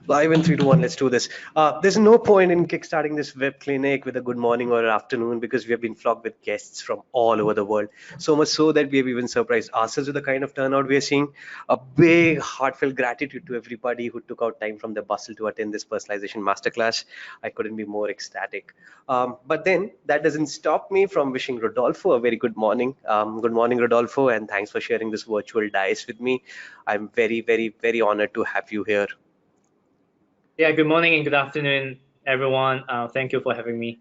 Live in 3, 2, 1, let's do this. There's no point in kickstarting this web clinic with a good morning or afternoon because we have been flocked with guests from all over the world. So much so that we have even surprised ourselves with the kind of turnout we are seeing. A big, heartfelt gratitude to everybody who took out time from their bustle to attend this personalization masterclass. I couldn't be more ecstatic. But then that doesn't stop me from wishing Rodolfo a very good morning. Good morning, Rodolfo, and thanks for sharing this virtual dice with me. I'm very, very, very honored to have you here. Yeah, good morning and good afternoon, everyone. Thank you for having me.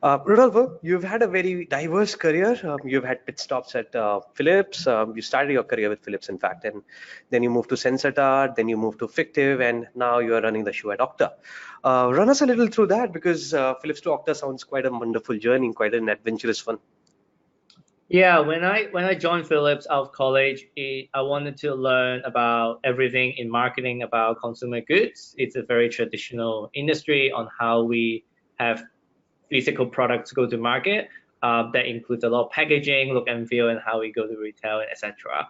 Rodolfo, you've had a very diverse career. You've had pit stops at Philips. You started your career with Philips, in fact, and then you moved to Sensata, then you moved to Fictive, and now you're running the show at Okta. Run us a little through that because Philips to Okta sounds quite a wonderful journey, quite an adventurous one. Yeah, when I joined Philips out of college, I wanted to learn about everything in marketing about consumer goods. It's a very traditional industry on how we have physical products go to market. That includes a lot of packaging, look and feel, and how we go to retail, etc.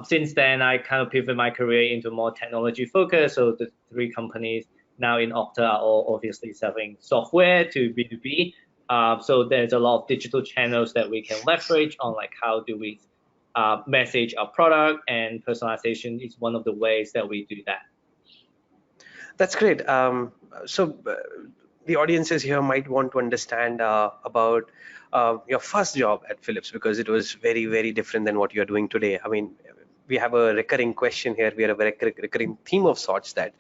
Since then, I kind of pivot my career into more technology focus. So the three companies now in Okta are all obviously selling software to B2B. So there's a lot of digital channels that we can leverage on, like how do we message our product, and personalization is one of the ways that we do that. That's great. So the audiences here might want to understand about your first job at Philips because it was very, very different than what you're doing today. I mean, we have a recurring question here. We have a recurring theme of sorts that,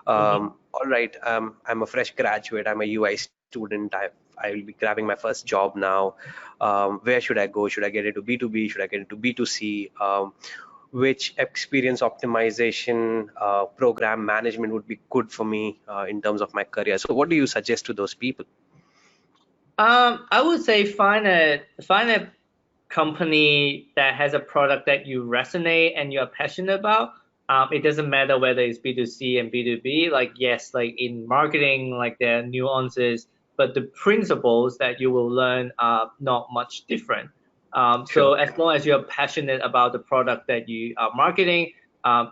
Mm-hmm. all right, I'm a fresh graduate. I'm a UI student. I will be grabbing my first job now. Where should I go? Should I get into B2B? Should I get into B2C? Which experience optimization program management would be good for me in terms of my career. So what do you suggest to those people? I would say find a company that has a product that you resonate and you're passionate about. It doesn't matter whether it's B2C and B2B. Like yes, like in marketing, like there are nuances, but the principles that you will learn are not much different. So Sure. as long as you're passionate about the product that you are marketing,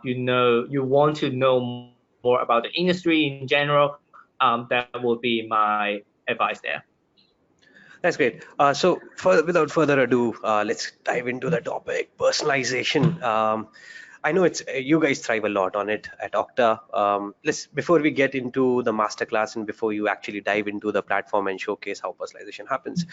you want to know more about the industry in general. That would be my advice there. That's great. Without further ado, let's dive into the topic, personalization. I know it's you guys thrive a lot on it at Okta. Let's before we get into the masterclass and before you actually dive into the platform and showcase how personalization happens,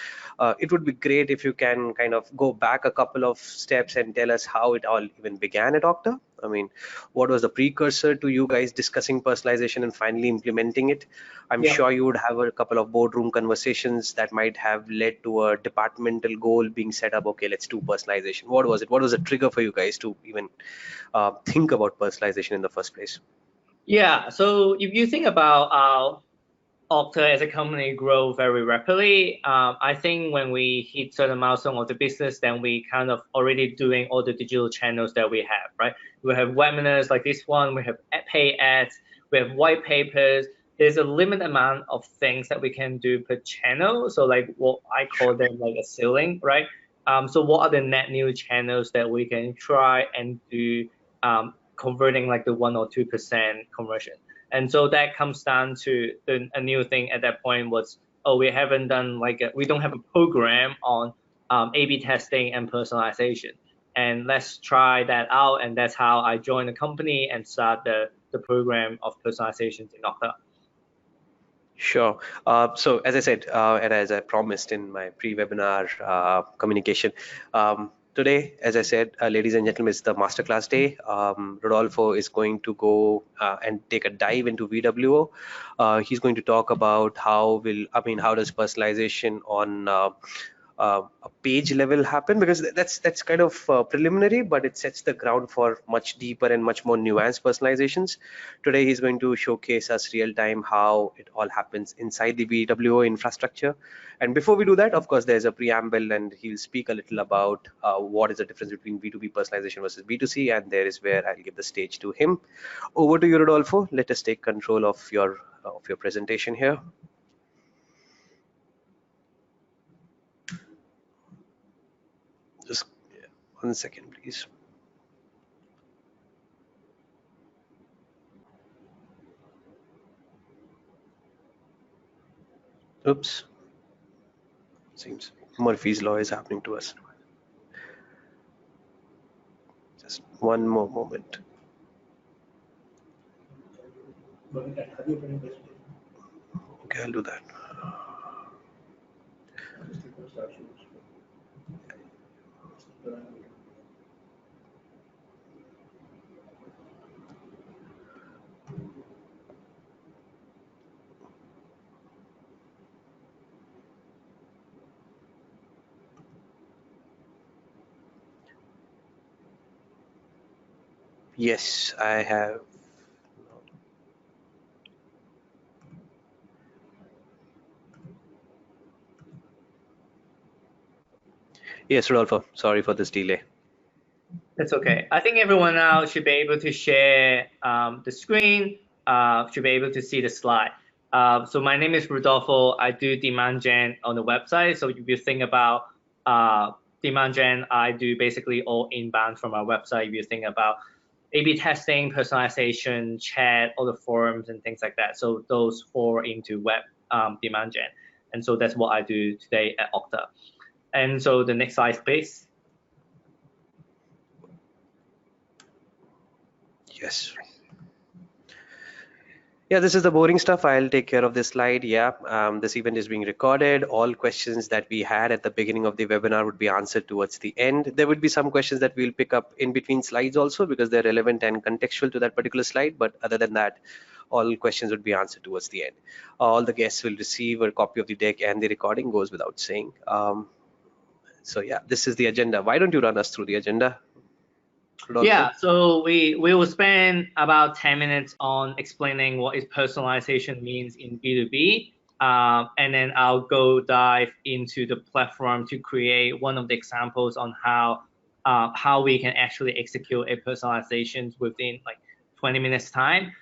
it would be great if you can kind of go back a couple of steps and tell us how it all even began at Okta. I mean, what was the precursor to you guys discussing personalization and finally implementing it? I'm Yeah. sure you would have a couple of boardroom conversations that might have led to a departmental goal being set up. Okay, let's do personalization. What was it? What was the trigger for you guys to even think about personalization in the first place? Yeah, so if you think about Okta as a company grow very rapidly, I think when we hit certain milestone of the business, then we kind of already doing all the digital channels that we have, right? We have webinars like this one, we have pay ads, we have white papers. There's a limited amount of things that we can do per channel. So like what I call them like a ceiling, right? So what are the net new channels that we can try and do converting like the 1 or 2% conversion? And so that comes down to a new thing at that point was, oh, we haven't done we don't have a program on A/B testing and personalization. And let's try that out. And that's how I joined the company and start the program of personalizations in Okta. Sure. So as I said, and as I promised in my pre-webinar communication, today, as I said, ladies and gentlemen, it's the masterclass day. Rodolfo is going to go and take a dive into VWO. He's going to talk about how does personalization on a page level happen, because that's kind of preliminary, but it sets the ground for much deeper and much more nuanced personalizations. Today he's going to showcase us real time how it all happens inside the BWO infrastructure. And before we do that, of course, there's a preamble and he'll speak a little about what is the difference between B2B personalization versus B2C, and there is where I'll give the stage to him. Over to you, Rodolfo. Let us take control of your presentation here. Just 1 second, please. Oops. Seems Murphy's Law is happening to us. Just one more moment. Okay, I'll do that. Yes, I have. Yes, Rodolfo, sorry for this delay. That's okay. I think everyone now should be able to share the screen, should be able to see the slide. So my name is Rodolfo. I do demand gen on the website. So if you think about demand gen, I do basically all inbound from our website. If you think about A/B testing, personalization, chat, all the forums and things like that. So those fall into web demand gen. And so that's what I do today at Okta. And so the next slide, please. Yes. Yeah, this is the boring stuff. I'll take care of this slide. Yeah, this event is being recorded. All questions that we had at the beginning of the webinar would be answered towards the end. There would be some questions that we'll pick up in between slides also because they're relevant and contextual to that particular slide. But other than that, all questions would be answered towards the end. All the guests will receive a copy of the deck and the recording goes without saying. So yeah, this is the agenda. Why don't you run us through the agenda, Rodolfo? Yeah, so we will spend about 10 minutes on explaining what is personalization means in B2B. And then I'll go dive into the platform to create one of the examples on how we can actually execute a personalization within like 20 minutes time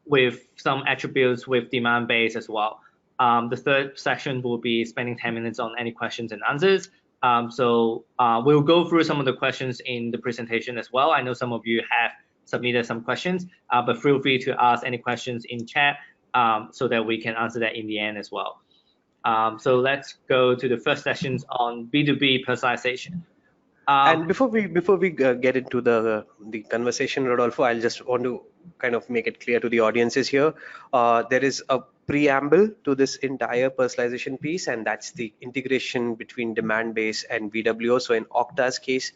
with some attributes with demand base as well. The third section will be spending 10 minutes on any questions and answers. So we'll go through some of the questions in the presentation as well. I know some of you have submitted some questions, but feel free to ask any questions in chat so that we can answer that in the end as well. So let's go to the first sessions on B2B personalization. And before we get into the conversation, Rodolfo, I'll just want to kind of make it clear to the audiences here. There is a preamble to this entire personalization piece, and that's the integration between demand base and VWO. So in Okta's case,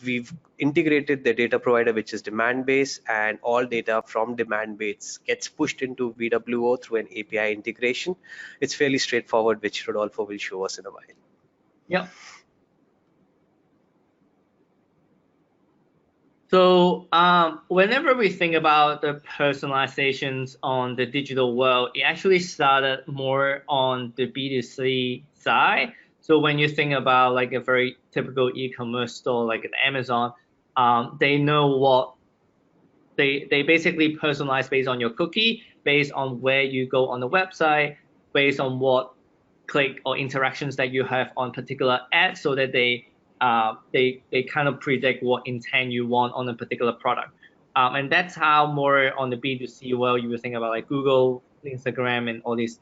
we've integrated the data provider, which is demand base, and all data from demand base gets pushed into VWO through an API integration. It's fairly straightforward, which Rodolfo will show us in a while. Yep. So whenever we think about the personalizations on the digital world, it actually started more on the B2C side. So when you think about like a very typical e-commerce store like an Amazon, they know what they basically personalize based on your cookie, based on where you go on the website, based on what click or interactions that you have on particular ads, so that they kind of predict what intent you want on a particular product. And that's how more on the B2C world you would think about like Google, Instagram, and all these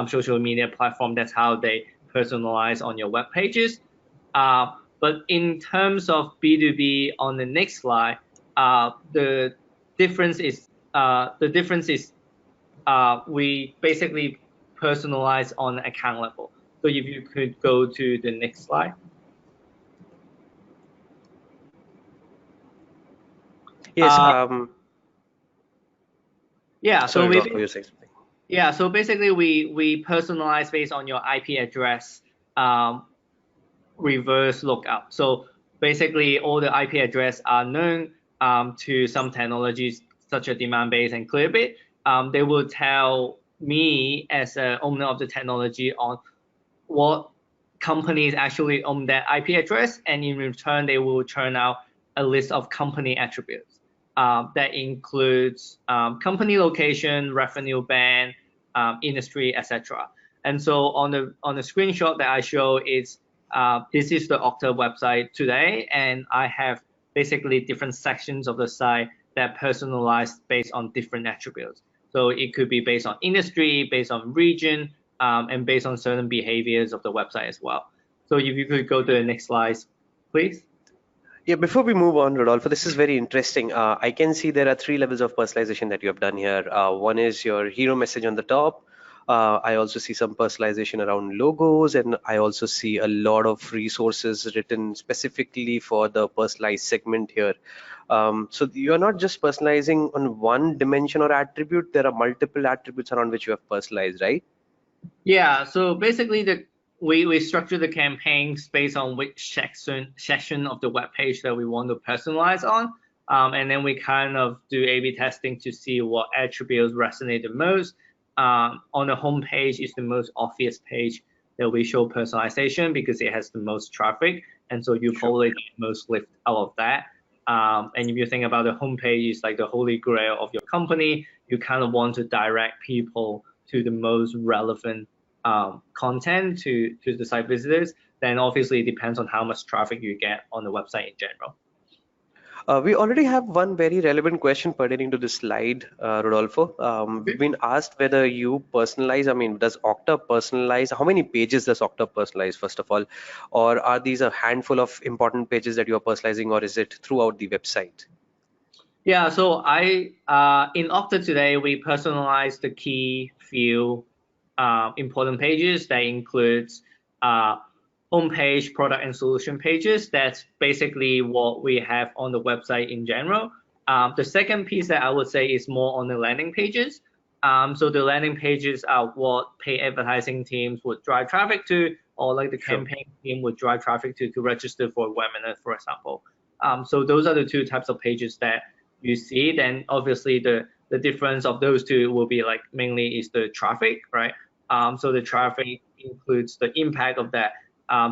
social media platform. That's how they personalize on your web pages. But in terms of B2B on the next slide, the difference is we basically personalize on account level. So if you could go to the next slide. Yes. Yeah. So Sorry, Rodolfo, you're saying something. yeah. So basically, we personalize based on your IP address reverse lookup. So basically, all the IP address are known to some technologies such as demand base and Clearbit. They will tell me as an owner of the technology on what companies actually own that IP address, and in return, they will turn out a list of company attributes that includes company location, revenue band, industry, etc. And so on the screenshot that I show is this is the Okta website today, and I have basically different sections of the site that personalized based on different attributes. So it could be based on industry, based on region, and based on certain behaviors of the website as well. So if you could go to the next slide, please. Yeah, before we move on, Rodolfo, this is very interesting. I can see there are three levels of personalization that you have done here. One is your hero message on the top. I also see some personalization around logos, and I also see a lot of resources written specifically for the personalized segment here. So you're not just personalizing on one dimension or attribute, there are multiple attributes around which you have personalized, right? Yeah, so basically we structure the campaigns based on which section of the web page that we want to personalize on. And then we kind of do A/B testing to see what attributes resonate the most. On the home page is the most obvious page that we show personalization because it has the most traffic, and so you Sure. probably get most lift out of that. And if you think about the homepage, it's like the holy grail of your company. You kind of want to direct people to the most relevant content to the site visitors. Then obviously it depends on how much traffic you get on the website in general. We already have one very relevant question pertaining to this slide, Rodolfo. We've been asked whether you personalize, I mean, does Okta personalize? How many pages does Okta personalize, first of all? Or are these a handful of important pages that you're personalizing, or is it throughout the website? Yeah, so I in Okta today we personalize the key few important pages that includes uh, homepage, product and solution pages. That's basically what we have on the website in general. The second piece that I would say is more on the landing pages. So the landing pages are what paid advertising teams would drive traffic to, or like the Sure. campaign team would drive traffic to register for a webinar, for example. So those are the two types of pages that you see. Then obviously the difference of those two will be like mainly is the traffic, right? So the traffic includes the impact of that.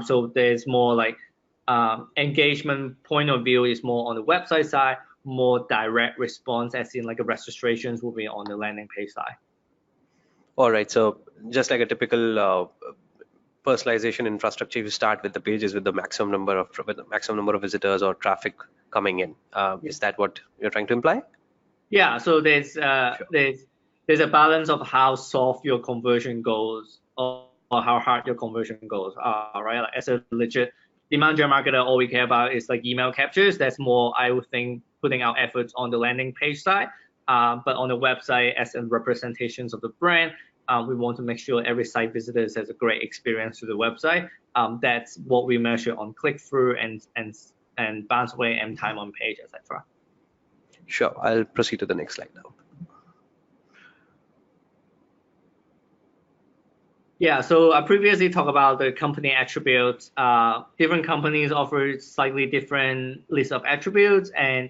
So there's more like engagement point of view is more on the website side, more direct response as in like a registrations will be on the landing page side. All right. So just like a typical personalization infrastructure, you start with the pages with the maximum number of visitors or traffic coming in. Is that what you're trying to imply? Yeah, so Sure. there's a balance of how soft your conversion goes or how hard your conversion goes. Right? Like as a legit demand gen marketer, all we care about is like email captures. That's more, I would think, putting our efforts on the landing page side. But on the website, as in representations of the brand, we want to make sure every site visitor has a great experience to the website. That's what we measure on click through and bounce rate and time on page, etc. Sure. I'll proceed to the next slide now. Yeah, so I previously talked about the company attributes. Different companies offer slightly different list of attributes, and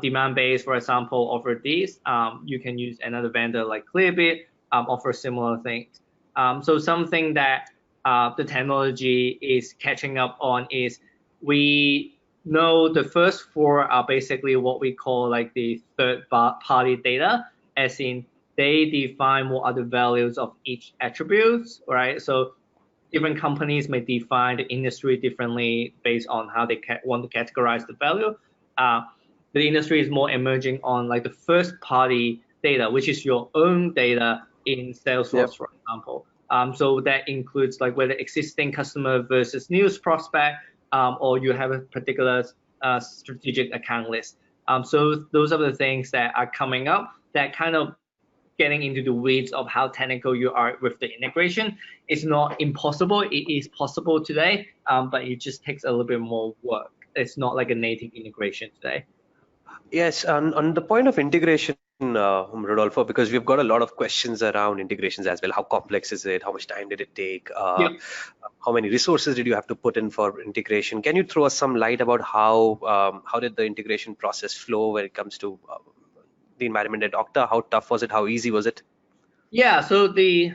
demand-based, for example, offer these. You can use another vendor like Clearbit, offer similar things. So something that the technology is catching up on is we know the first four are basically what we call like the third-party data, as in they define what are the values of each attributes, right? So different companies may define the industry differently based on how they want to categorize the value. Uh, the industry is more emerging on like the first party data, which is your own data in Salesforce, Yep. for example. So that includes like whether existing customer versus new prospect, or you have a particular strategic account list. So those are the things that are coming up that kind of getting into the weeds of how technical you are with the integration. It's not impossible. It is possible today, but it just takes a little bit more work. It's not like a native integration today. Yes, on the point of integration, Rodolfo, because we've got a lot of questions around integrations as well. How complex is it? How much time did it take? Yeah. How many resources did you have to put in for integration? Can you throw us some light about how did the integration process flow when it comes to the environment at Okta? How tough was it? How easy was it? Yeah, so the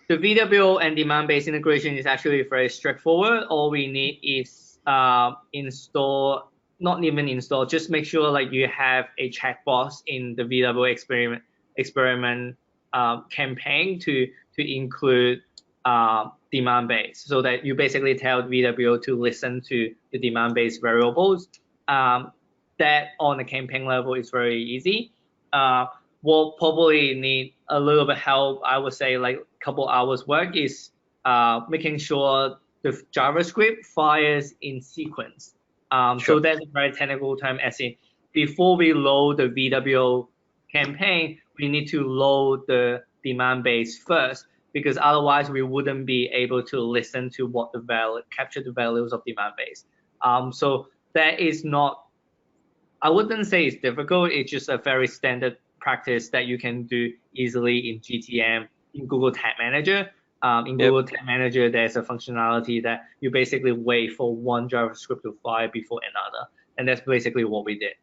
VWO and demand-based integration is actually very straightforward. All we need is install, not even install, just make sure like you have a checkbox in the VWO experiment campaign to include demand-based, so that you basically tell VWO to listen to the demand-based variables. That on the campaign level is very easy. what probably need a little bit help, I would say like a couple hours work, is making sure the JavaScript fires in sequence. So Sure. that's a very technical term, as in before we load the VWO campaign, we need to load the demand base first, because otherwise we wouldn't be able to listen to what the value, capture the values of demand base. So that is not, I wouldn't say it's difficult. It's just a very standard practice that you can do easily in GTM, in Google Tag Manager. In Yep. Google Tag Manager, there's a functionality that you basically wait for one JavaScript to fire before another. And that's basically what we did.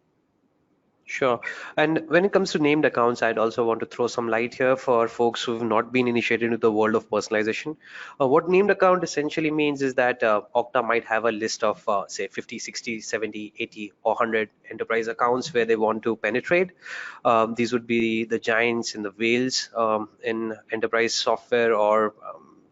Sure. And when it comes to named accounts, I'd also want to throw some light here for folks who've not been initiated into the world of personalization. What named account essentially means is that Okta might have a list of, say, 50, 60, 70, 80, or 100 enterprise accounts where they want to penetrate. These would be the giants and the whales in enterprise software or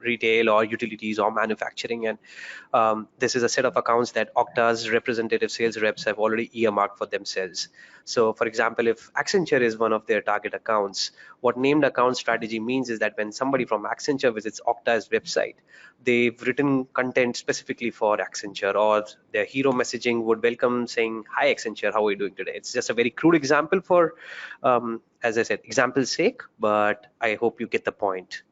retail or utilities or manufacturing. And this is a set of accounts that Okta's representative sales reps have already earmarked for themselves. So for example, if Accenture is one of their target accounts, what named account strategy means is that when somebody from Accenture visits Okta's website, they've written content specifically for Accenture, or their hero messaging would welcome saying, "Hi Accenture, how are you doing today?" It's just a very crude example for, as I said, example's sake, but I hope you get the point.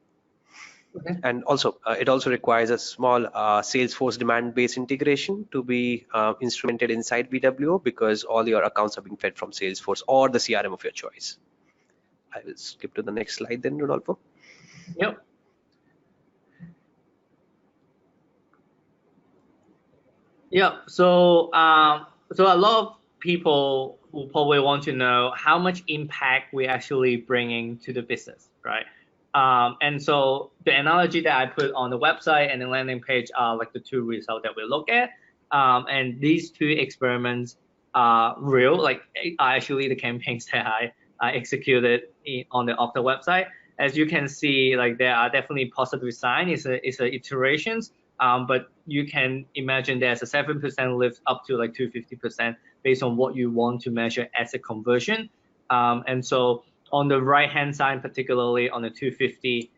Okay. And also, it also requires a small Salesforce demand-based integration to be instrumented inside BWO, because all your accounts are being fed from Salesforce or the CRM of your choice. I will skip to the next slide then, Rodolfo. Yep. Yeah. So a lot of people will probably want to know how much impact we're actually bringing to the business, right? And so the analogy that I put on the website and the landing page are like the two results that we look at. And these two experiments are real, like are actually the campaigns that I executed on the Okta website. As you can see, like there are definitely positive signs. It's a iterations. But you can imagine there's a 7% lift up to like 250% based on what you want to measure as a conversion. And so on the right hand side, particularly on the 250,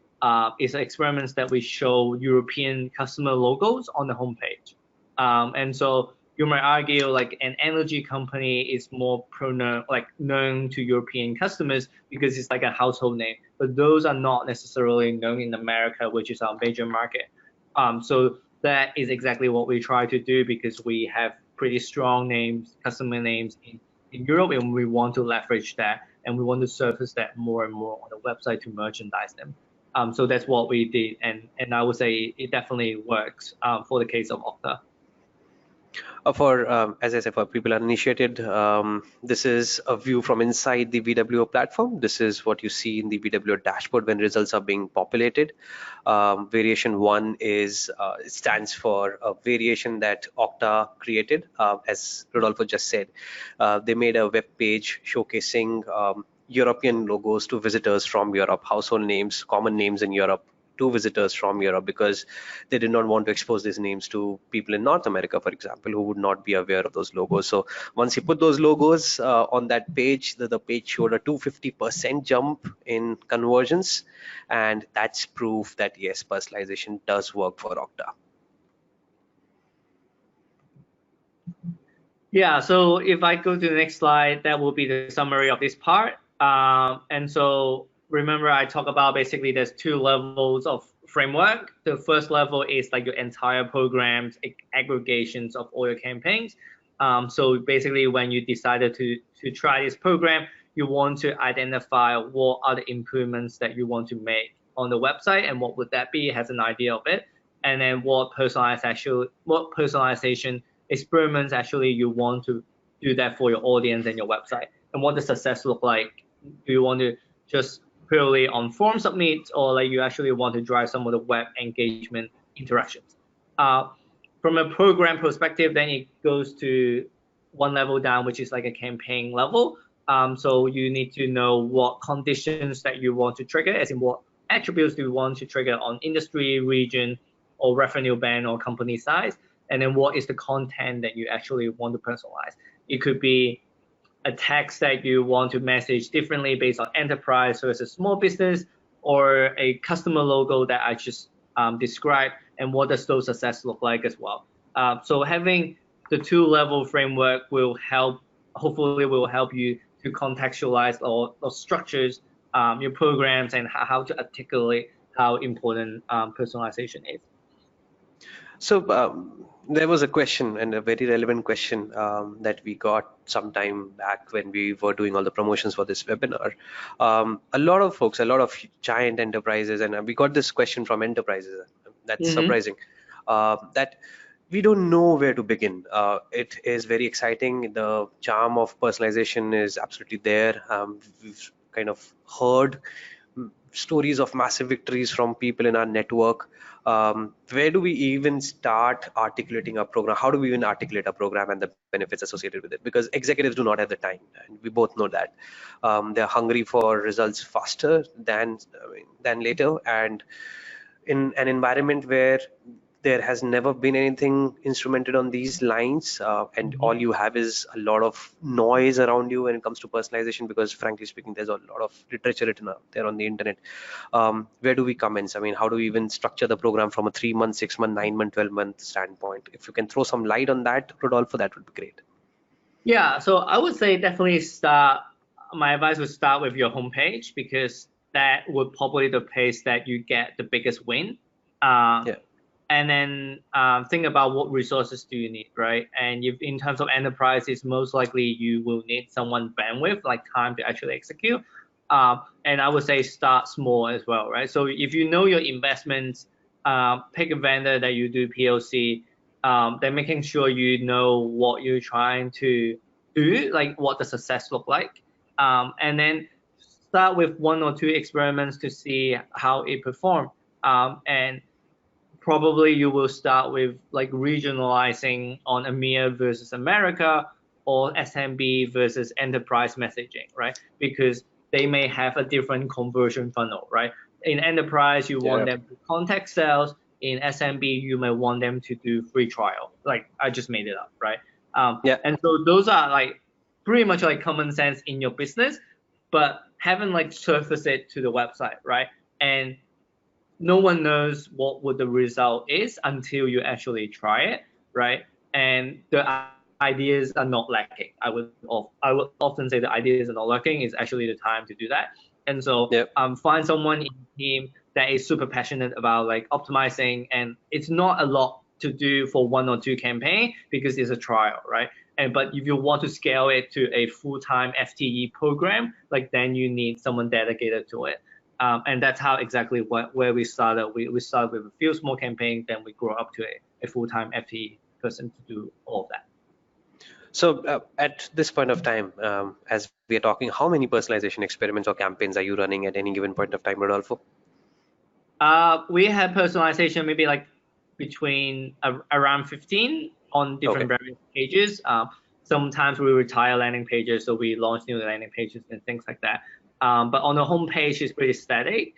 is experiments that we show European customer logos on the homepage. And so you might argue like an energy company is more known to European customers because it's like a household name, but those are not necessarily known in America, which is our major market. So that is exactly what we try to do, because we have pretty strong names, customer names in Europe, and we want to leverage that, and we want to surface that more and more on the website to merchandise them. So that's what we did, and I would say it definitely works for the case of Okta. For as I said, for people uninitiated, this is a view from inside the VWO platform. This is what you see in the VWO dashboard when results are being populated. Variation 1 is it stands for a variation that Okta created. As Rodolfo just said, they made a web page showcasing European logos to visitors from Europe, household names, common names in Europe, to visitors from Europe, because they did not want to expose these names to people in North America, for example, who would not be aware of those logos. So once you put those logos on that page, the page showed a 250% jump in conversions, and that's proof that yes, personalization does work for Okta. Yeah, so if I go to the next slide, that will be the summary of this part. And so remember, I talked about basically there's two levels of framework. The first level is like your entire programs, aggregations of all your campaigns. So basically, when you decided to try this program, you want to identify what are the improvements that you want to make on the website, and what would that be? It has an idea of it, and then what personalization experiments actually you want to do that for your audience and your website, and what does success look like? Do you want to just purely on form submit, or like you actually want to drive some of the web engagement interactions? From a program perspective, then it goes to one level down, which is like a campaign level. So you need to know what conditions that you want to trigger, as in what attributes do you want to trigger on industry, region, or revenue band or company size, and then what is the content that you actually want to personalize. It could be a text that you want to message differently based on enterprise versus small business, or a customer logo that I just described, and what does those success look like as well. So having the two-level framework will help, hopefully will help you to contextualize or structures your programs, and how to articulate how important personalization is. So there was a question, and a very relevant question, that we got some time back when we were doing all the promotions for this webinar. A lot of folks, a lot of giant enterprises, and we got this question from enterprises. That's Mm-hmm. surprising. That we don't know where to begin. It is very exciting. The charm of personalization is absolutely there. We've kind of heard stories of massive victories from people in our network. Where do we even start articulating our program? How do we even articulate a program and the benefits associated with it? Because executives do not have the time, and we both know that. They're hungry for results faster than later, and in an environment where there has never been anything instrumented on these lines, and all you have is a lot of noise around you when it comes to personalization, because frankly speaking, there's a lot of literature written out there on the internet. Where do we commence? I mean, how do we even structure the program from a 3-month, 6-month, 9-month, 12-month standpoint? If you can throw some light on that, Rodolfo, that would be great. Yeah, so I would say definitely start. My advice would start with your homepage, because that would probably the place that you get the biggest win. Yeah. And then think about what resources do you need, right? And if in terms of enterprises, most likely you will need someone bandwidth, like time to actually execute. And I would say start small as well, right? So if you know your investments, pick a vendor that you do POC, then making sure you know what you're trying to do, like what the success look like, and then start with 1 or 2 experiments to see how it perform, and probably you will start with like regionalizing on EMEA versus America, or SMB versus enterprise messaging, right? Because they may have a different conversion funnel, right? In enterprise, you want Yeah. them to contact sales. In SMB, you may want them to do free trial. Like I just made it up, right? Yeah. And so those are like pretty much like common sense in your business, but haven't like surfaced it to the website, right? And no one knows what would the result is until you actually try it, right? And the ideas are not lacking. I would often say the ideas are not lacking. Is actually the time to do that. And so Yeah. find someone in the team that is super passionate about like optimizing, and it's not a lot to do for 1 or 2 campaign, because it's a trial, right? And but if you want to scale it to a full-time FTE program, like then you need someone dedicated to it. And that's how exactly where we started. We started with a few small campaigns, then we grow up to a full-time FTE person to do all of that. So at this point of time, as we are talking, how many personalization experiments or campaigns are you running at any given point of time, Rodolfo? We had personalization maybe like between around 15 on different Okay. various pages. Sometimes we retire landing pages, so we launch new landing pages and things like that. But on the home page, it's pretty static.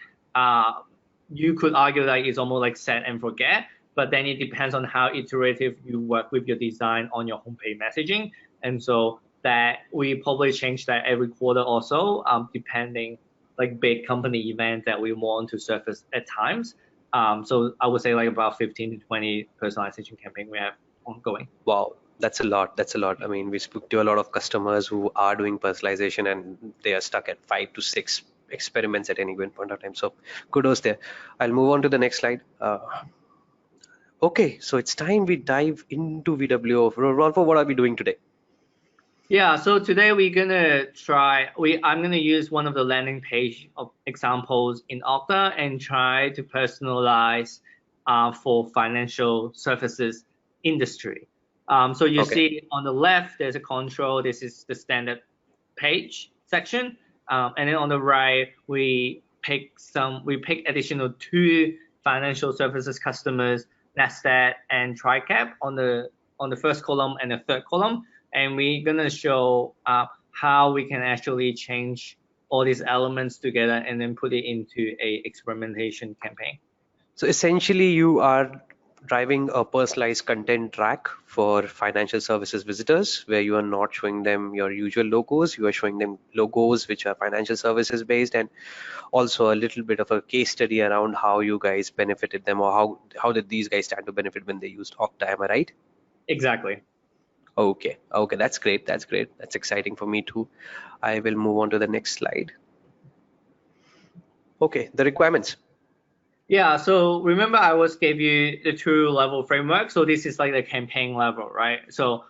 You could argue that it's almost like set and forget, but then it depends on how iterative you work with your design on your homepage messaging. And so that we probably change that every quarter or so, depending like big company events that we want to surface at times. So I would say like about 15 to 20 personalization campaign we have ongoing. Wow, that's a lot. That's a lot. I mean, we spoke to a lot of customers who are doing personalization, and they are stuck at 5 to 6 experiments at any given point of time. So kudos there. I'll move on to the next slide. Okay, so it's time we dive into VWO. Rodolfo, what are we doing today? Yeah, so today we're gonna try. I'm gonna use one of the landing page of examples in Okta and try to personalize for financial services industry. So you Okay. see on the left there's a control. This is the standard page section, and then on the right we pick additional 2 financial services customers, Nasdaq and TriCap on the first column and the third column, and we're gonna show how we can actually change all these elements together and then put it into a experimentation campaign. So essentially, you are driving a personalized content track for financial services visitors, where you are not showing them your usual logos, you are showing them logos which are financial services based, and also a little bit of a case study around how you guys benefited them, or how did these guys stand to benefit when they used Okta. Am I right? Exactly. Okay, okay, that's great. That's great. That's exciting for me too. I will move on to the next slide. Okay, the requirements. Yeah, so remember I was gave you the two level framework. So this is like the campaign level, right? So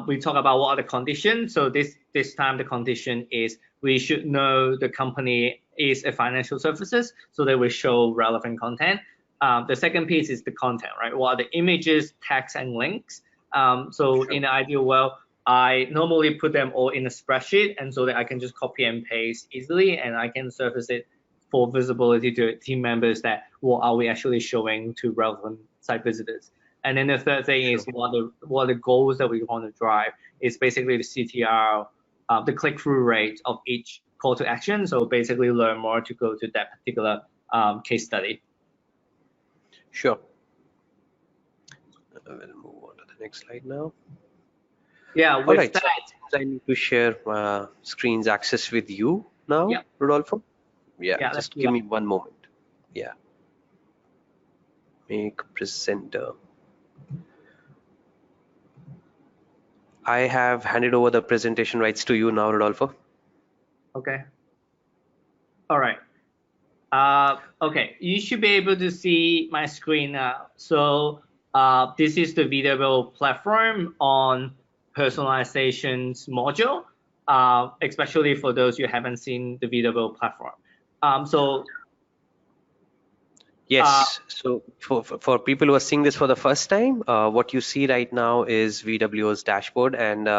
we talk about what are the conditions. So this time the condition is we should know the company is a financial services, so they will show relevant content. The second piece is the content, right? What are the images, text, and links? So Sure. in the ideal world, I normally put them all in a spreadsheet, and so that I can just copy and paste easily, and I can surface it for visibility to team members that what are we actually showing to relevant site visitors. And then the third thing Sure. is what are the goals that we want to drive is basically the CTR, the click-through rate of each call to action. So basically learn more to go to that particular case study. Sure. We'll move on to the next slide now. Yeah, All with right, that, so it seems I need to share screen's access with you now, yeah, Rodolfo. Yeah, yeah, let's just do give that. me one moment. Yeah, make presenter. I have handed over the presentation rights to you now, Rodolfo. Okay. All right. Okay, you should be able to see my screen now. So this is the VW platform on personalizations module, especially for those who haven't seen the VW platform. So uh, Yes, so for people who are seeing this for the first time, what you see right now is VW's dashboard, and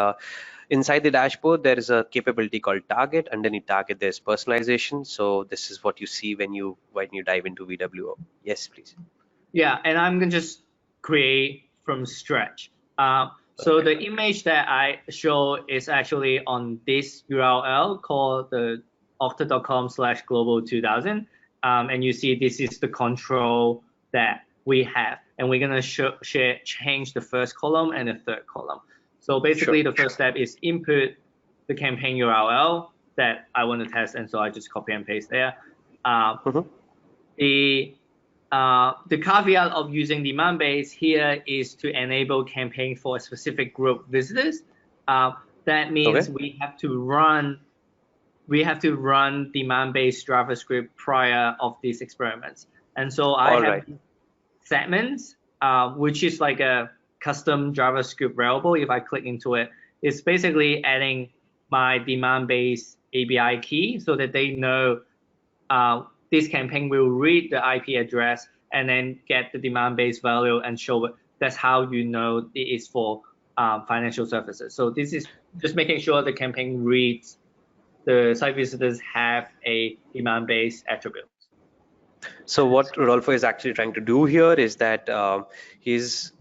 inside the dashboard there is a capability called target. Underneath target there's personalization. So this is what you see when you dive into VWO. Yes, please. yeah, and I'm gonna just create from scratch. So Okay, the image that I show is actually on this URL called the okta.com/global2000. And you see this is the control that we have. And we're gonna change the first column and the third column. So sure. basically the first step is input the campaign URL that I want to test. And so I just copy and paste there. Uh, Hmm. the caveat of using demand base here is to enable campaign for a specific group visitors. Uh, that means Okay. we have to run demand based JavaScript prior of these experiments. And so I All have right. segments, which is like a custom JavaScript variable. If I click into it, it's basically adding my demand based ABI key so that they know this campaign will read the IP address and then get the demand-based value and show it. That's how you know it is for financial services. So this is just making sure the campaign reads the site visitors have a demand-based attribute. So what Rodolfo is actually trying to do here is that he's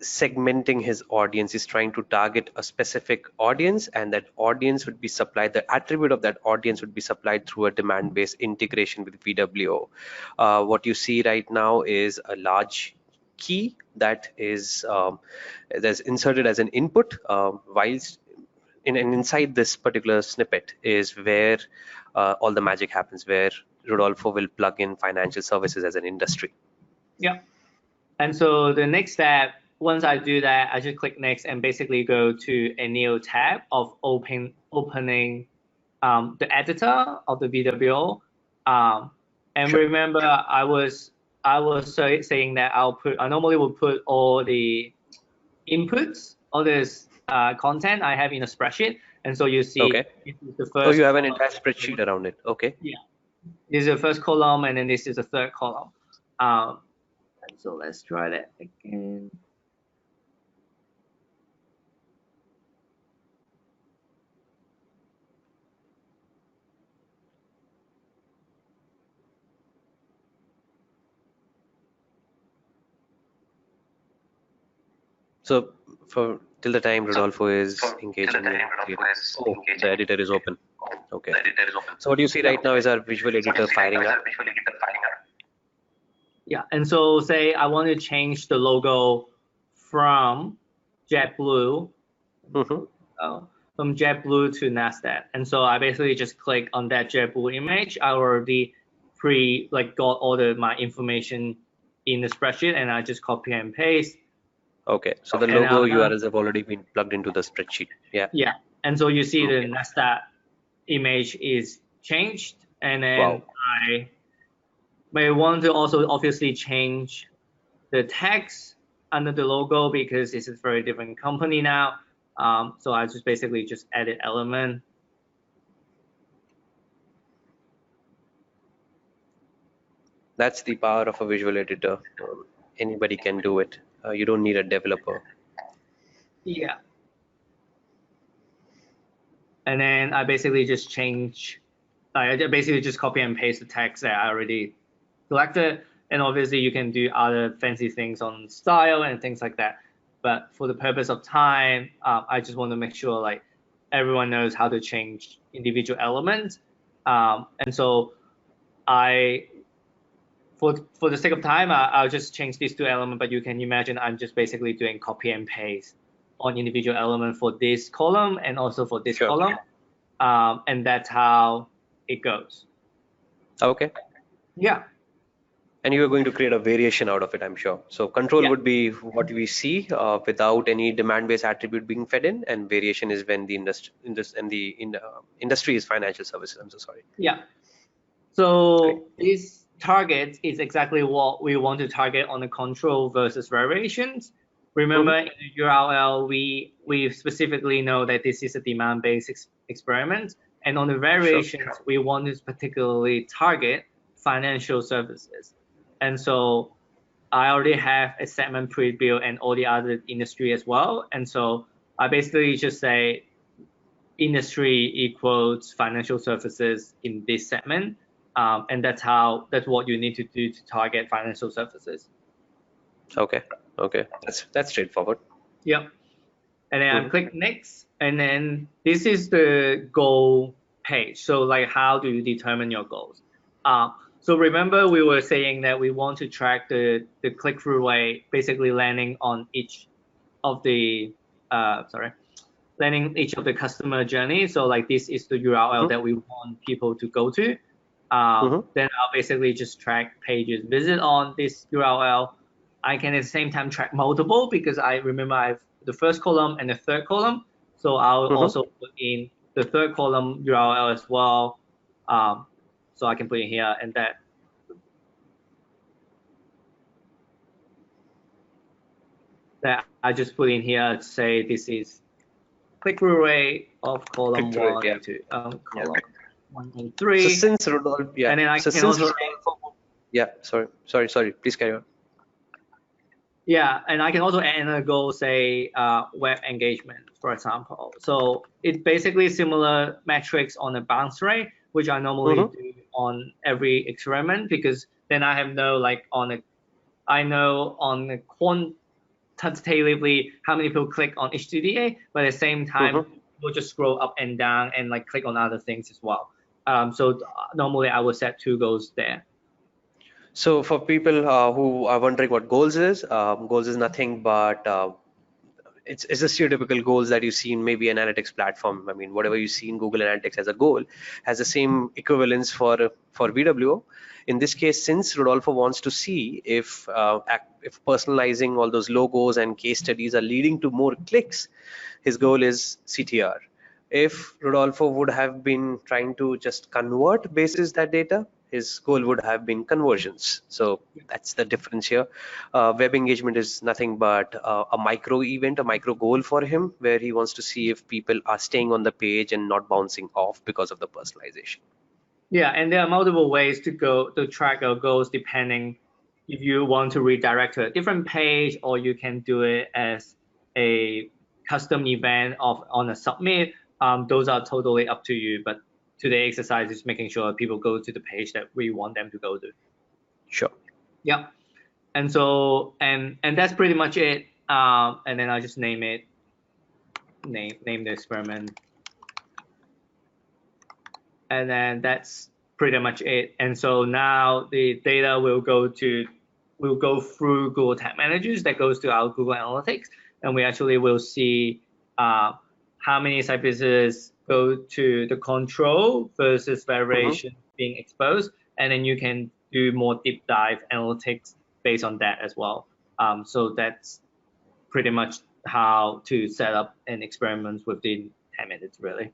segmenting his audience. He's trying to target a specific audience, and that audience would be supplied. The attribute of that audience would be supplied through a demand-based integration with VWO. What you see right now is a large key that is that's inserted as an input, whilst and inside this particular snippet is where all the magic happens, where Rodolfo will plug in financial services as an industry. Yeah. And so the next step, once I do that, I just click next and basically go to a new tab of opening the editor of the VWO. And Sure. remember, saying that I normally will put all the inputs, all this content I have in a spreadsheet. And so you see Okay. this is the Oh, you first have an column. entire spreadsheet around it. Okay. Yeah, this is the first column, and then this is the third column. And so let's try that again. So for till the time So Rodolfo is for till the engaging time in Rodolfo creating. is Oh, the engaging in editor is open. oh, Okay. the editor is open. So what you see Yeah. right now is our visual So what you editor see right now firing is up. a visual editor firing up. Yeah, and so say I want to change the logo from JetBlue, Mm-hmm. uh, from JetBlue to Nasdaq, and so I basically just click on that JetBlue image. I already got all my information in the spreadsheet, and I just copy and paste. Okay, so the And logo URLs have already been plugged into the spreadsheet. Yeah. yeah, and so you see the Okay. Nasdaq image is changed, and then Wow. I may want to also obviously change the text under the logo because this is a very different company now. So I just basically just edit element. That's the power of a visual editor. Anybody can do it. You don't need a developer. Yeah. And then I basically just change, I basically just copy and paste the text that I already selected. And obviously you can do other fancy things on style and things like that. But for the purpose of time, I just want to make sure like everyone knows how to change individual elements. And so I, for the sake of time, I'll just change these two elements, but you can imagine I'm just basically doing copy and paste on individual element for this column and also for this Sure. column. And that's how it goes. Okay. Yeah. And you are going to create a variation out of it, I'm sure. So control Yeah. would be what we see without any demand-based attribute being fed in, and variation is when the industry is financial services. I'm so sorry. Yeah. Great. So this target is exactly what we want to target on the control versus variations. Mm-hmm. Remember in the URL, we specifically know that this is a demand-based experiment. And on the Sure. variations, we want to particularly target financial services. And so I already have a segment pre-built and all the other industry as well. And so I basically just say industry equals financial services in this segment. And that's what you need to do to target financial services. Okay. Okay. That's straightforward. Yep. And then I Mm-hmm. click next. And then this is the goal page. So like how do you determine your goals? So remember we were saying that we want to track the click-through rate, basically landing on each of the landing each of the customer journey. So like this is the URL that we want people to go to. Mm-hmm. Then I'll basically just track pages visit on this URL. I can at the same time track multiple because I remember I have the first column and the third column. So I'll Mm-hmm. also put in the third column URL as well. So I can put in here and that I just put in here to say this is click-through rate of column Click through it. one Yeah. and two, Yeah. column 1 and So 3. since Rodolfo, yeah. And then I So can since also Rodolfo, yeah. Sorry. Please carry on. yeah, and I can also add another goal, say web engagement, for example. So it's basically similar metrics on the bounce rate, which I normally Mm-hmm. do on every experiment because then I have I know on the quantitatively how many people click on HTDA, but at the same time, Mm-hmm. people just scroll up and down and like click on other things as well. So normally I would set 2 goals there. So for people who are wondering what goals is nothing but it's just your typical goals that you see in maybe analytics platform. I mean, whatever you see in Google Analytics as a goal has the same equivalence for VWO. In this case, since Rodolfo wants to see if personalizing all those logos and case studies are leading to more clicks, his goal is CTR. If Rodolfo would have been trying to just convert basis that data, his goal would have been conversions. So that's the difference here. Web engagement is nothing but a micro event, a micro goal for him, where he wants to see if people are staying on the page and not bouncing off because of the personalization. Yeah, and there are multiple ways to track your goals depending if you want to redirect to a different page or you can do it as a custom event on a submit. Those are totally up to you. But today exercise is making sure people go to the page that we want them to go to. Sure. Yeah. And so and that's pretty much it. And then I'll just name the experiment. And then that's pretty much it. And so now the data will go to we'll go through Google Tag Managers that goes to our Google Analytics, and we actually will see how many site visitors go to the control versus variation being exposed, and then you can do more deep dive analytics based on that as well. So that's pretty much how to set up an experiment within 10 minutes, really.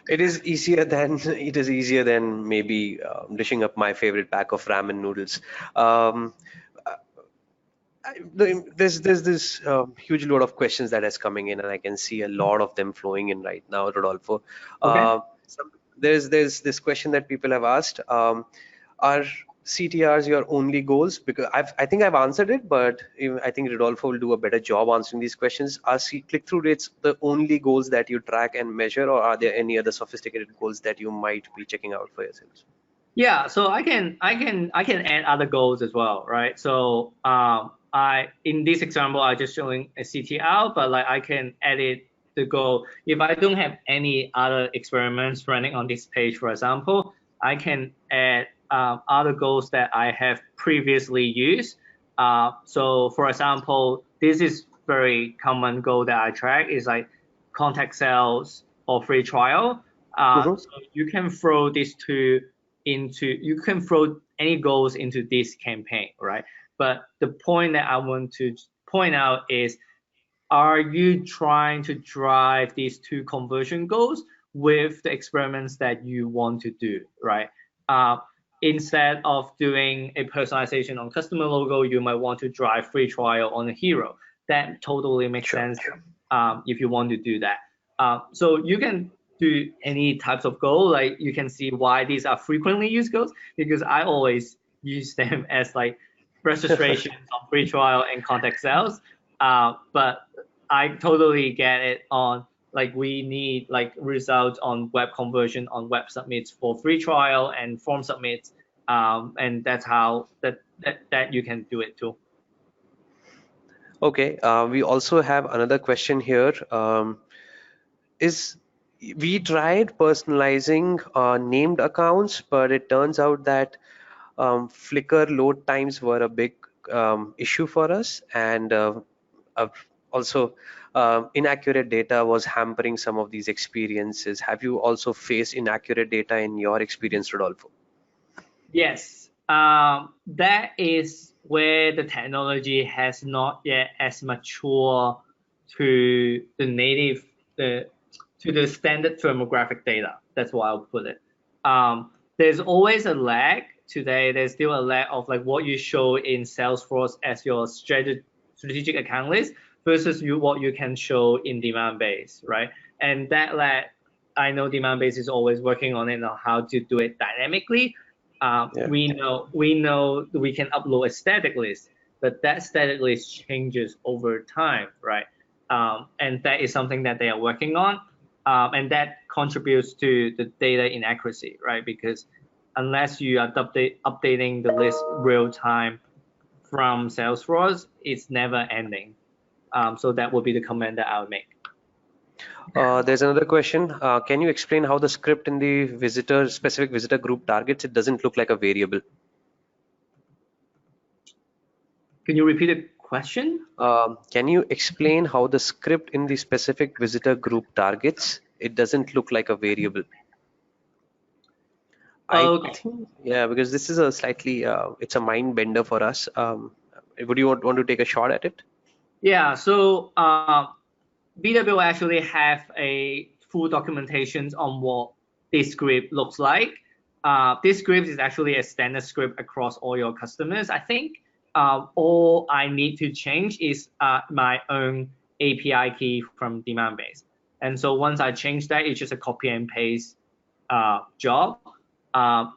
It is easier than maybe dishing up my favorite pack of ramen noodles. Um, there's this huge load of questions that is coming in, and I can see a lot of them flowing in right now, Rodolfo. Okay. There's this question that people have asked. Are CTRs your only goals? Because I think I've answered it, but I think Rodolfo will do a better job answering these questions. Are click-through rates the only goals that you track and measure, or are there any other sophisticated goals that you might be checking out for yourselves? Yeah, so I can add other goals as well, right? So I in this example I just showing a CTR, but like I can edit the goal. If I don't have any other experiments running on this page, for example, I can add other goals that I have previously used. So for example, this is very common goal that I track is like contact sales or free trial. Mm-hmm. So you can throw these two you can throw any goals into this campaign, right? But the point that I want to point out is, are you trying to drive these two conversion goals with the experiments that you want to do, right? Uh, Instead of doing a personalization on customer logo, you might want to drive free trial on a hero. That totally makes Sure. sense if you want to do that. So you can do any types of goal. Like you can see why these are frequently used goals, because I always use them as like registrations on free trial and contact sales. But I totally get it on like we need like results on web conversion on web submits for free trial and form submits, and that's how that you can do it too. Okay. We also have another question here. Is We tried personalizing named accounts, but it turns out that Flickr load times were a big issue for us, and uh, also inaccurate data was hampering some of these experiences. Have you also faced inaccurate data in your experience, Rodolfo? Yes, that is where the technology has not yet as mature to the native the to the standard firmographic data. That's why I'll put it. There's always a lag today. There's still a lag of like what you show in Salesforce as your strategic account list versus what you can show in demand base, right? And that lag, I know demand base is always working on it on how to do it dynamically. Yeah. We know we can upload a static list, but that static list changes over time, right? And that is something that they are working on, and that contributes to the data inaccuracy, right? Because unless you are updating the list real time from Salesforce, it's never ending. So that would be the comment that I would make. There's another question. Can you explain how the script in the specific visitor group targets? It doesn't look like a variable. Can you repeat the question? Can you explain how the script in the specific visitor group targets? It doesn't look like a variable. I Okay. think, yeah, because this is a slightly, it's a mind bender for us. Would you want to take a shot at it? Yeah. So BW actually have a full documentation on what this script looks like. This script is actually a standard script across all your customers. I think all I need to change is my own API key from demand base. And so once I change that, it's just a copy and paste job.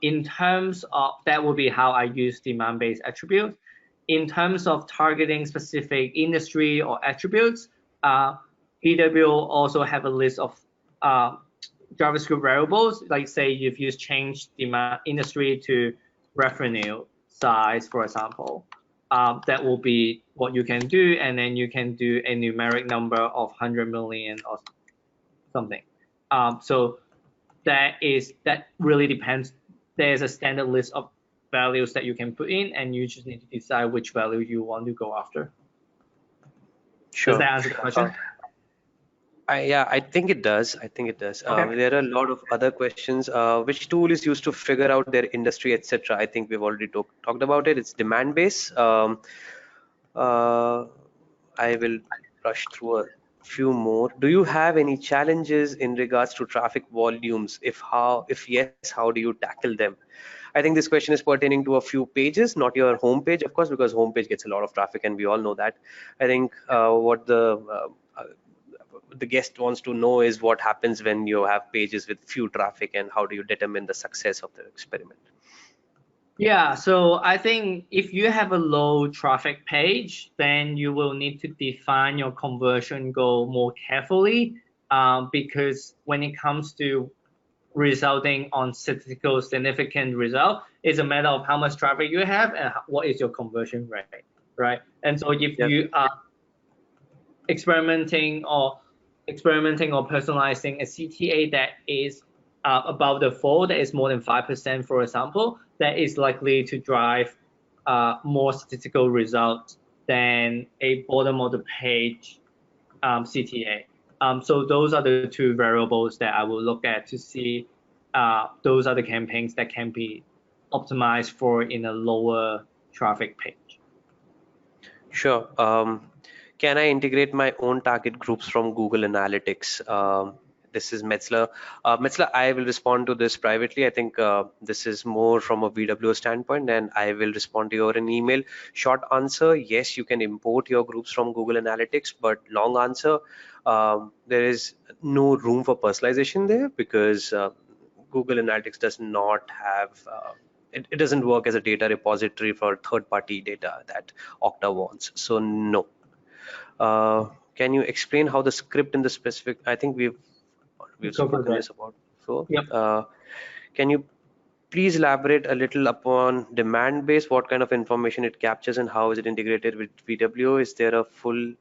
In terms of that will be how I use demand based attributes. In terms of targeting specific industry or attributes, BW also have a list of JavaScript variables. Like say if you change demand industry to revenue size, for example, that will be what you can do, and then you can do a numeric number of 100 million or something. So that really depends. There's a standard list of values that you can put in, and you just need to decide which value you want to go after. Does Sure. that answer the question? Yeah, I think it does. I think it does. Okay. There are a lot of other questions. Which tool is used to figure out their industry, etc.? I think we've already talked about it. It's demand base. Uh, I will rush through a few more. Do you have any challenges in regards to traffic volumes? If yes, how do you tackle them? I think this question is pertaining to a few pages, not your homepage, of course, because homepage gets a lot of traffic, and we all know that. I think what the guest wants to know is what happens when you have pages with few traffic, and how do you determine the success of the experiment. Yeah, so I think if you have a low traffic page, then you will need to define your conversion goal more carefully, because when it comes to resulting on statistical significant result, it's a matter of how much traffic you have and what is your conversion rate, right? And so if Yeah. you are experimenting or personalizing a CTA that is above the fold, that is more than 5%, for example, that is likely to drive more statistical results than a bottom of the page CTA. So those are the two variables that I will look at to see those are the campaigns that can be optimized for in a lower traffic page. Sure. Can I integrate my own target groups from Google Analytics? This is Metzler. Metzler, I will respond to this privately. I think this is more from a VWO standpoint, and I will respond to you over an email. Short answer, yes, you can import your groups from Google Analytics, but long answer, there is no room for personalization there, because Google Analytics does not have it doesn't work as a data repository for third-party data that Okta wants. So no. Can you explain how the script in the specific? I think we've Cover spoken that. this about before. Yep. Can you please elaborate a little upon demand base? What kind of information it captures, and how is it integrated with VWO? Is there a full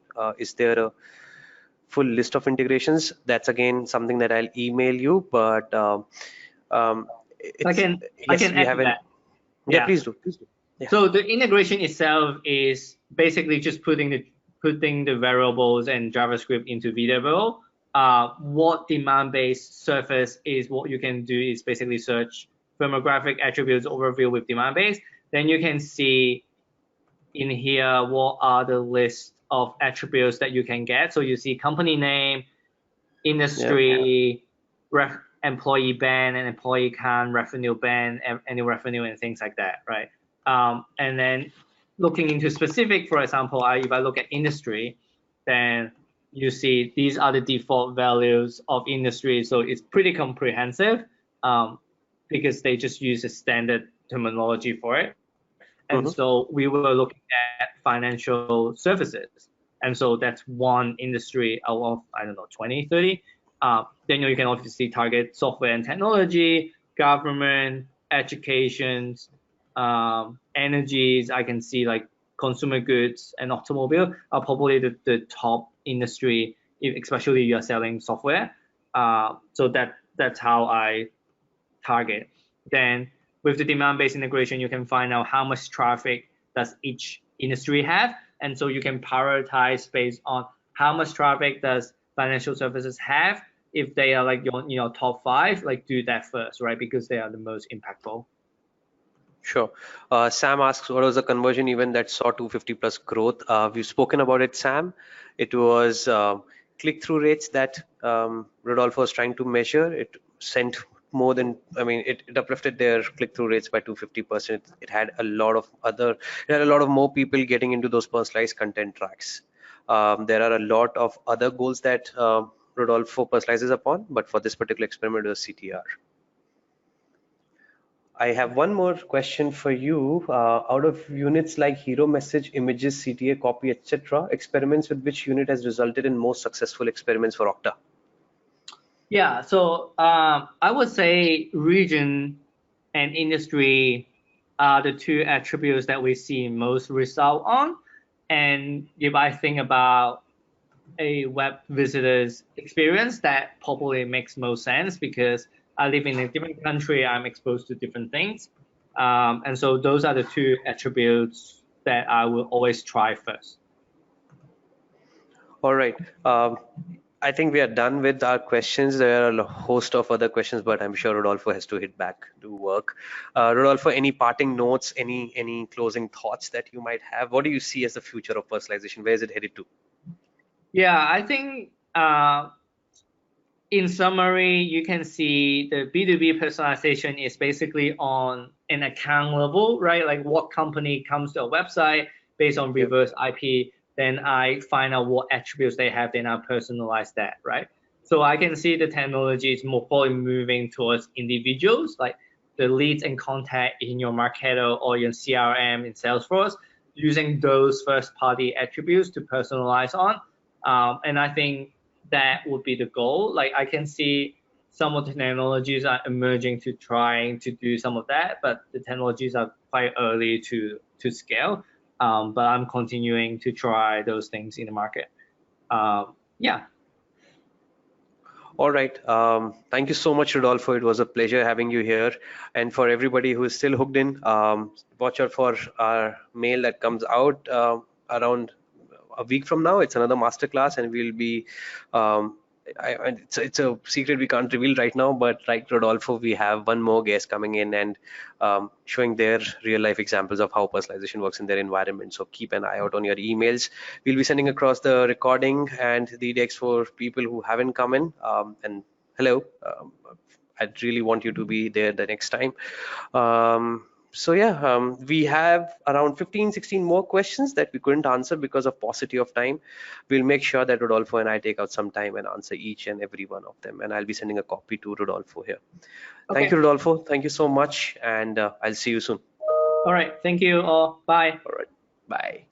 list of integrations? That's again something that I'll email you, but I it's can I yes, can we add to haven't. that. Yeah, Yeah. please do. Please do. Yeah. So the integration itself is basically just putting the variables and JavaScript into VWO. What demand-based surface is, what you can do is basically search firmographic attributes overview with demand-based. Then you can see in here what are the list of attributes that you can get. So you see company name, Yeah. industry, employee band and employee count, revenue band, annual revenue, and things like that, right? And then looking into specific, for example, if I look at industry, then you see these are the default values of industry. So it's pretty comprehensive, because they just use a standard terminology for it. And Mm-hmm. so we were looking at financial services. And so that's one industry out of, I don't know, 20, 30. Then you can obviously target software and technology, government, education, energies. I can see like consumer goods and automobile are probably the top industry, especially you are selling software. So that's how I target. Then with the demand-based integration, you can find out how much traffic does each industry have. And so you can prioritize based on how much traffic does financial services have. If they are like your top 5, like do that first, right? Because they are the most impactful. Sure. Sam asks, what was the conversion event that saw 250 plus growth? We've spoken about it, Sam. It was click-through rates that Rodolfo was trying to measure. It sent more than, I mean, it uplifted their click-through rates by 250%. It had a lot of more people getting into those personalized content tracks. There are a lot of other goals that Rodolfo personalizes upon, but for this particular experiment, it was CTR. I have one more question for you. Out of units like hero message, images, CTA, copy, etc., experiments with which unit has resulted in most successful experiments for Okta? Yeah, so I would say region and industry are the 2 attributes that we see most result on. And if I think about a web visitor's experience, that probably makes most sense because I live in a different country, I'm exposed to different things. And so those are the two attributes that I will always try first. All right. I think we are done with our questions. There are a host of other questions, but I'm sure Rodolfo has to hit back to work. Rodolfo, any parting notes, any closing thoughts that you might have? What do you see as the future of personalization? Where is it headed to? Yeah, I think in summary, you can see the B2B personalization is basically on an account level, right? Like what company comes to a website based on Yep. reverse IP, then I find out what attributes they have, then I personalize that, right? So I can see the technology is more fully moving towards individuals, like the leads and contact in your Marketo or your CRM in Salesforce, using those first party attributes to personalize on. And I think that would be the goal. Like I can see some of the technologies are emerging to trying to do some of that, but the technologies are quite early to scale. But I'm continuing to try those things in the market. Yeah. All right. Thank you so much, Rodolfo. It was a pleasure having you here. And for everybody who is still hooked in, watch out for our mail that comes out around a week from now. It's another masterclass, and we'll be. It's a secret we can't reveal right now, but like Rodolfo, we have one more guest coming in and showing their real life examples of how personalization works in their environment. So keep an eye out on your emails. We'll be sending across the recording and the decks for people who haven't come in. And hello, I'd really want you to be there the next time. So yeah, we have around 15, 16 more questions that we couldn't answer because of paucity of time. We'll make sure that Rodolfo and I take out some time and answer each and every one of them. And I'll be sending a copy to Rodolfo here. Thank you, Okay. Rodolfo. Thank you so much. And I'll see you soon. All right. Thank you all. Bye. All right. Bye.